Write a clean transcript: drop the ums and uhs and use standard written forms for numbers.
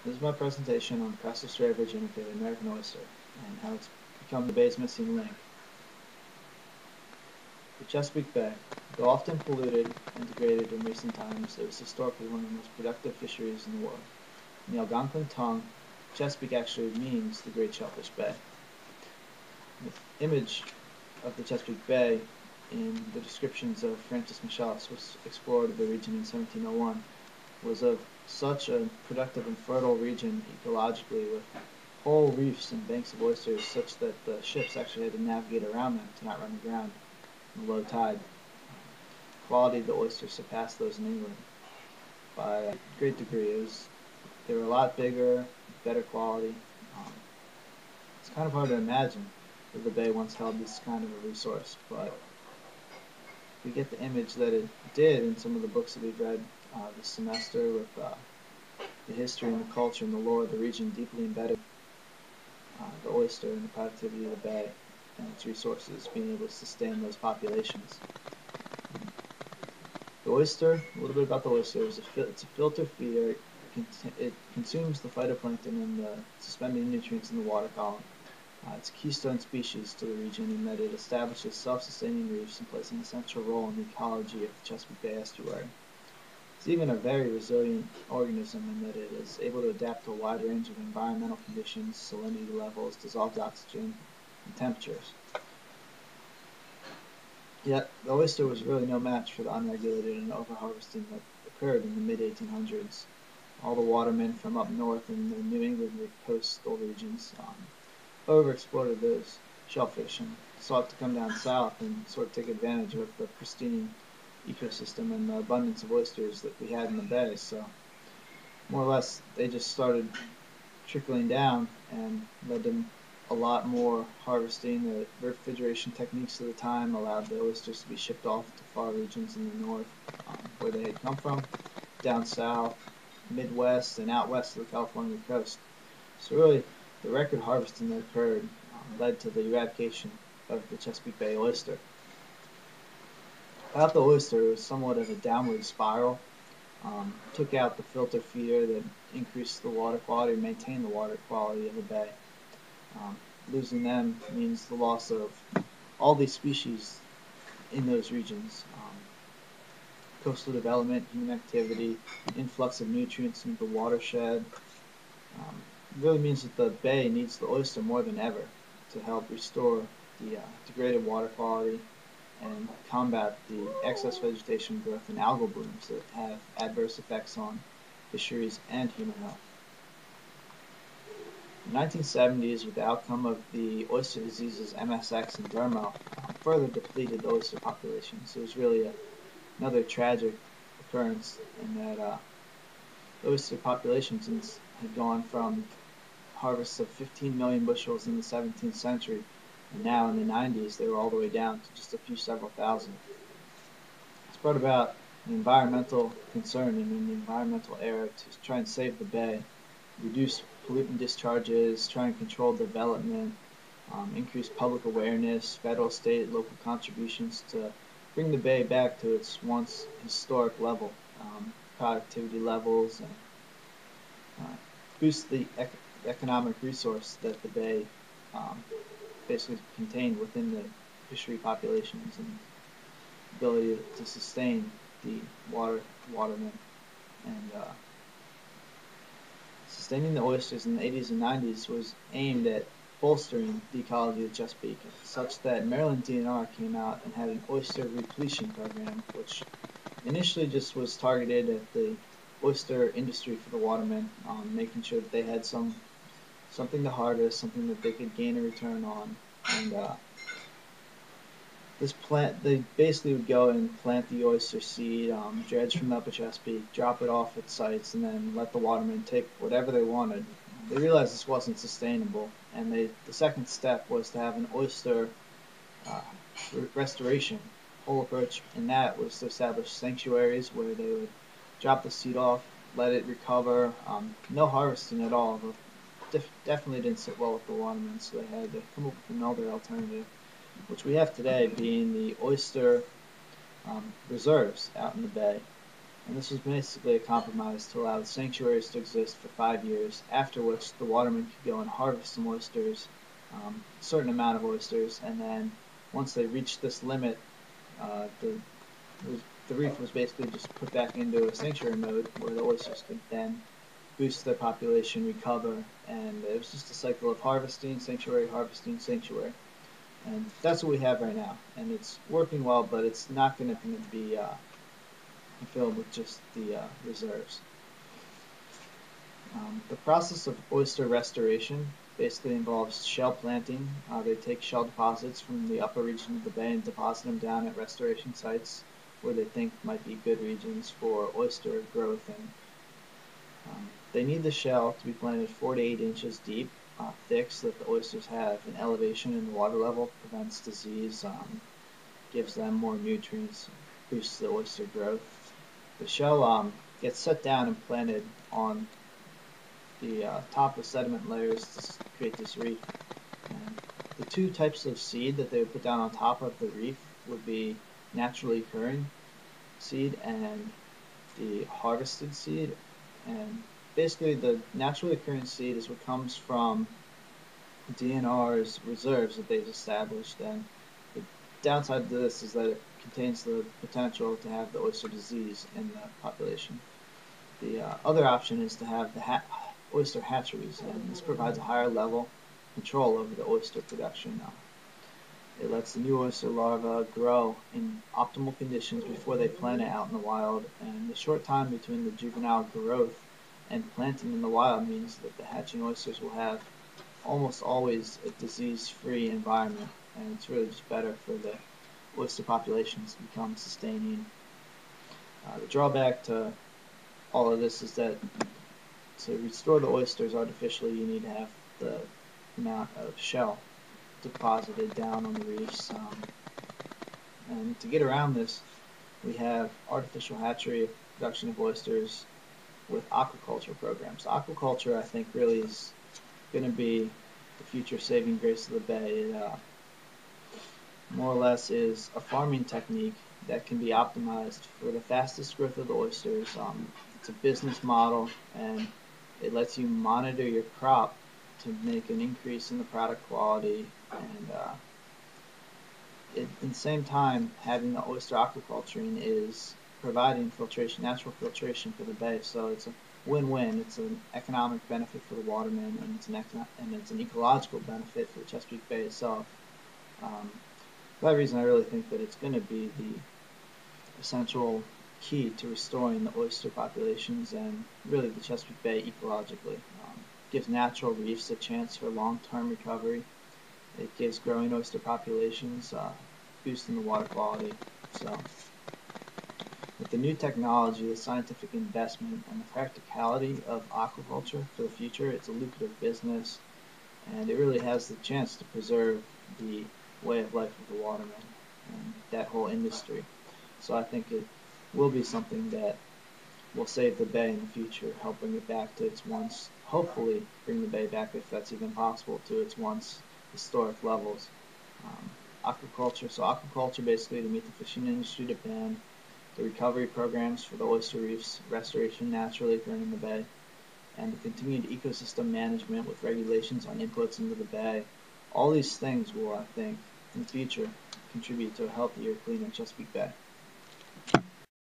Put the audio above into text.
This is my presentation on Crassostrea, Virginica, the American oyster, and how it's become the bay's missing link. The Chesapeake Bay, though often polluted and degraded in recent times, it was historically one of the most productive fisheries in the world. In the Algonquin tongue, Chesapeake actually means the Great Shellfish Bay. The image of the Chesapeake Bay in the descriptions of Francis Michalis, which explored the region in 1701, was of such a productive and fertile region ecologically, with whole reefs and banks of oysters, such that the ships actually had to navigate around them to not run aground in low tide. The quality of the oysters surpassed those in England by a great degree. They were a lot bigger, better quality. It's kind of hard to imagine that the bay once held this kind of a resource, but we get the image that it did in some of the books that we've read this semester, with the history and the culture and the lore of the region deeply embedded. The oyster and the productivity of the bay and its resources being able to sustain those populations. The oyster, a little bit about the oyster, it's a filter feeder. It consumes the phytoplankton and the suspended nutrients in the water column. It's a keystone species to the region in that it establishes self-sustaining reefs and plays an essential role in the ecology of the Chesapeake Bay estuary. It's even a very resilient organism in that it is able to adapt to a wide range of environmental conditions, salinity levels, dissolved oxygen, and temperatures. Yet, the oyster was really no match for the unregulated and overharvesting that occurred in the mid-1800s. All the watermen from up north in the New England coastal regions overexploited those shellfish and sought to come down south and sort of take advantage of the pristine ecosystem and the abundance of oysters that we had in the bay. So more or less they just started trickling down and led to a lot more harvesting. The refrigeration techniques of the time allowed the oysters to be shipped off to far regions in the north, where they had come from, down south, Midwest, and out west of the California coast. So really the record harvesting that occurred led to the eradication of the Chesapeake Bay oyster. Without the oyster, it was somewhat of a downward spiral. Took out the filter feeder that increased the water quality, maintained the water quality of the bay. Losing them means the loss of all these species in those regions. Coastal development, human activity, influx of nutrients into the watershed. It really means that the bay needs the oyster more than ever to help restore the degraded water quality and combat the excess vegetation growth and algal blooms that have adverse effects on fisheries and human health. In the 1970s, with the outcome of the oyster diseases MSX and Dermo, further depleted the oyster population. So it was really another tragic occurrence in that the oyster populations had gone from harvests of 15 million bushels in the 17th century, and now in the 90s they were all the way down to just a few several thousand. It's brought about an environmental concern and in the environmental era to try and save the bay, reduce pollutant discharges, try and control development, increase public awareness, federal, state, local contributions to bring the bay back to its once historic level, productivity levels, and boost the economic resource that the bay basically contained within the fishery populations and ability to sustain the watermen. And sustaining the oysters in the 80s and 90s was aimed at bolstering the ecology of Chesapeake, such that Maryland DNR came out and had an oyster repletion program, which initially just was targeted at the oyster industry for the watermen, making sure that they had something to harvest, something that they could gain a return on. And they basically would go and plant the oyster seed, dredge from the upper Chesapeake, drop it off at sites, and then let the watermen take whatever they wanted. They realized this wasn't sustainable, and the second step was to have an oyster restoration. Whole approach in that was to establish sanctuaries where they would drop the seed off, let it recover, no harvesting at all. Definitely didn't sit well with the watermen, so they had to come up with another alternative, which we have today, being the oyster reserves out in the bay. And this was basically a compromise to allow the sanctuaries to exist for 5 years, after which the watermen could go and harvest some oysters, a certain amount of oysters, and then once they reached this limit, the reef was basically just put back into a sanctuary mode where the oysters could then boost their population, recover, and it was just a cycle of harvesting, sanctuary, harvesting, sanctuary. And that's what we have right now, and it's working well, but it's not going to be filled with just the reserves. The process of oyster restoration basically involves shell planting. They take shell deposits from the upper region of the bay and deposit them down at restoration sites where they think might be good regions for oyster growth. And they need the shell to be planted 4 to 8 inches deep, thick, so that the oysters have an elevation in the water level, prevents disease, gives them more nutrients, boosts the oyster growth. The shell gets set down and planted on the top of sediment layers to create this reef. And the two types of seed that they would put down on top of the reef would be naturally occurring seed and the harvested seed. And basically the naturally occurring seed is what comes from DNR's reserves that they've established, and the downside to this is that it contains the potential to have the oyster disease in the population. The other option is to have the oyster hatcheries, and this provides a higher level control over the oyster production. It lets the new oyster larvae grow in optimal conditions before they plant it out in the wild, and the short time between the juvenile growth and planting in the wild means that the hatching oysters will have almost always a disease-free environment, and it's really just better for the oyster populations to become sustaining. The drawback to all of this is that to restore the oysters artificially, you need to have the amount of shell deposited down on the reefs. And to get around this, we have artificial hatchery production of oysters with aquaculture programs. Aquaculture, I think, really is going to be the future saving grace of the bay. It more or less is a farming technique that can be optimized for the fastest growth of the oysters. It's a business model, and it lets you monitor your crop to make an increase in the product quality, and at the same time, having the oyster aquaculturing is providing filtration, natural filtration for the bay. So it's a win-win. It's an economic benefit for the watermen, and it's an ecological benefit for the Chesapeake Bay itself. For that reason, I really think that it's going to be the essential key to restoring the oyster populations and really the Chesapeake Bay ecologically. Gives natural reefs a chance for long-term recovery. It gives growing oyster populations, boosting the water quality. So, with the new technology, the scientific investment, and the practicality of aquaculture for the future, it's a lucrative business, and it really has the chance to preserve the way of life of the watermen and that whole industry. So I think it will be something that will save the bay in the future, help bring it back to its once, hopefully bring the bay back, if that's even possible, to its once historic levels. Aquaculture basically to meet the fishing industry demand, the recovery programs for the oyster reefs, restoration naturally occurring in the bay, and the continued ecosystem management with regulations on inputs into the bay. All these things will, I think, in the future contribute to a healthier, cleaner Chesapeake Bay.